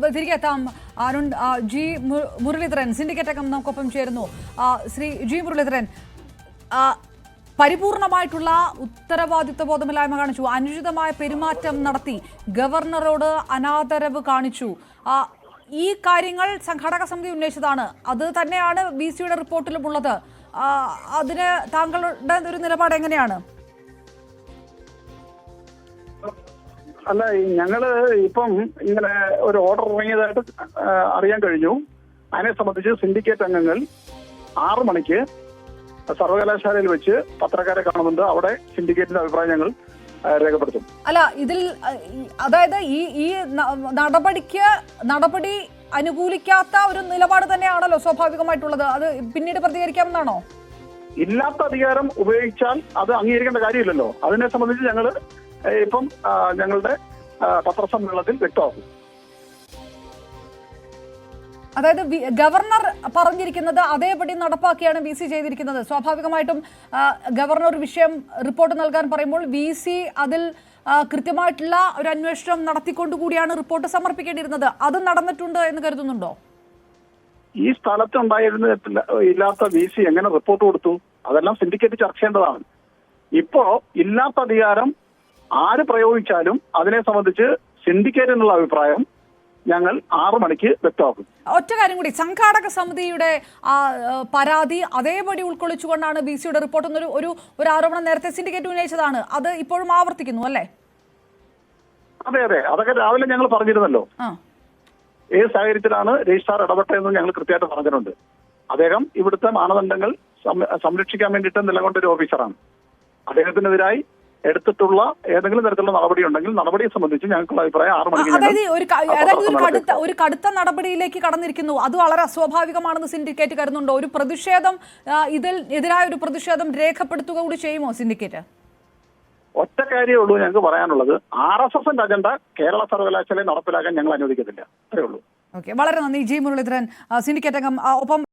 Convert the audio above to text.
തിരികെ എത്താം. Arun G Muraleedharan syndicate അംഗം നമുക്കൊപ്പം ചേരുന്നു. ശ്രീ ജി മുരളീധരൻ, പരിപൂർണമായിട്ടുള്ള ഉത്തരവാദിത്വ ബോധമില്ലായ്മ കാണിച്ചു, അനുചിതമായ പെരുമാറ്റം നടത്തി, ഗവർണറോട് അനാദരവ് കാണിച്ചു. ഈ കാര്യങ്ങൾ സംഘാടക സമിതി ഉന്നയിച്ചതാണ്. അത് തന്നെയാണ് ബി.സിയുടെ റിപ്പോർട്ടിലുമുള്ളത്. അതിന് താങ്കളുടെ ഒരു നിലപാട് എങ്ങനെയാണ്? അല്ല, ഞങ്ങള് ഇപ്പം ഇങ്ങനെ ഒരു ഓർഡർ ഇറങ്ങിയതായിട്ട് അറിയാൻ കഴിഞ്ഞു. അതിനെ സംബന്ധിച്ച് സിൻഡിക്കേറ്റ് അംഗങ്ങൾ 6 മണിക്ക് സർവകലാശാലയിൽ വെച്ച് പത്രക്കാരെ കാണുന്നുണ്ട്. അവിടെ സിൻഡിക്കേറ്റിന്റെ അഭിപ്രായം ഞങ്ങൾ രേഖപ്പെടുത്തും. അല്ല, ഇതിൽ അതായത് ഈ നടപടി അനുകൂലിക്കാത്ത ഒരു നിലപാട് തന്നെയാണല്ലോ സ്വാഭാവികമായിട്ടുള്ളത്. അത് പിന്നീട് പ്രതികരിക്കാമെന്നാണോ? ഇല്ലാത്ത അധികാരം ഉപയോഗിച്ചാൽ അത് അംഗീകരിക്കേണ്ട കാര്യമില്ലല്ലോ. അതിനെ സംബന്ധിച്ച് ഞങ്ങൾ ഇപ്പം ഞങ്ങളുടെ പത്രസമ്മേളനത്തിൽ വ്യക്തമാക്കും. അതായത് ഗവർണർ പറഞ്ഞിരിക്കുന്നത് അതേപടി നടപ്പാക്കിയാണ് ബി.സി ചെയ്തിരിക്കുന്നത്. സ്വാഭാവികമായിട്ടും ഗവർണർ ഒരു വിഷയം റിപ്പോർട്ട് നൽകാൻ പറയുമ്പോൾ ബി.സി അതിൽ കൃത്യമായിട്ടുള്ള ഒരു അന്വേഷണം നടത്തിക്കൊണ്ടുകൂടിയാണ് റിപ്പോർട്ട് സമർപ്പിക്കേണ്ടിയിരുന്നത്. അത് നടന്നിട്ടുണ്ട് എന്ന് കരുതുന്നുണ്ടോ? ഈ സ്ഥലത്ത് ഇല്ലാത്ത ബി.സി എങ്ങനെ റിപ്പോർട്ട് കൊടുത്തു? അതെല്ലാം സിൻഡിക്കേറ്റ് ചർച്ച ചെയ്യേണ്ടതാണ്. ഇപ്പോ ഇല്ലാത്ത അധികാരം ആര് പ്രയോഗിച്ചാലും അതിനെ സംബന്ധിച്ച് സിൻഡിക്കേറ്റ് എന്നുള്ള അഭിപ്രായം ഞങ്ങൾ 6 മണിക്ക് വ്യക്തമാക്കും. ഒറ്റ കാര്യം കൂടി, സംഘാടക സമിതിയുടെ പരാതി അതേപടി ഉൾക്കൊള്ളിച്ചുകൊണ്ടാണ് ബി.സിയുടെ റിപ്പോർട്ട് എന്നൊരു ഒരു ആരോപണം നേരത്തെ സിൻഡിക്കേറ്റ് ഉന്നയിച്ചതാണ്. അത് ഇപ്പോഴും ആവർത്തിക്കുന്നു അല്ലേ? അതെ, അതൊക്കെ രാവിലെ ഞങ്ങൾ പറഞ്ഞിരുന്നല്ലോ. ഏത് സാഹചര്യത്തിലാണ് രജിസ്ട്രാർ ഇടപെട്ടതെന്ന് ഞങ്ങൾ കൃത്യമായിട്ട് പറഞ്ഞിട്ടുണ്ട്. അദ്ദേഹം ഇവിടുത്തെ മാനദണ്ഡങ്ങൾ സംരക്ഷിക്കാൻ വേണ്ടിയിട്ട് നിലകൊണ്ട ഒരു ഓഫീസറാണ്. അദ്ദേഹത്തിനെതിരായി എടുത്തിട്ടുള്ള ഏതെങ്കിലും തരത്തിലുള്ള നടപടി ഉണ്ടെങ്കിൽ നടപടിയെ സംബന്ധിച്ച് ഞങ്ങൾക്കുള്ള അഭിപ്രായം 6 മണിക്ക്. അതായത് ഒരു കടുത്ത നടപടിയിലേക്ക് കടന്നിരിക്കുന്നു. അത് വളരെ അസ്വാഭാവികമാണെന്ന് സിൻഡിക്കേറ്റ് കരുതുന്നുണ്ടോ? ഒരു പ്രതിഷേധം, ഇതിൽ എതിരായ ഒരു പ്രതിഷേധം രേഖപ്പെടുത്തുക കൂടി ചെയ്യുമോ സിൻഡിക്കേറ്റ്? ഒറ്റ കാര്യമേ ഉള്ളൂ ഞങ്ങൾക്ക് പറയാനുള്ളത്, RSSന്റെ അജണ്ട കേരള സർവകലാശാലയെ നടപ്പിലാക്കാൻ ഞങ്ങൾ അനുവദിക്കത്തില്ല. അത്രേ ഉള്ളൂ. ഓക്കെ, വളരെ നന്ദി ജി മുരളീധരൻ, സിൻഡിക്കേറ്റ് അംഗം. ഒപ്പം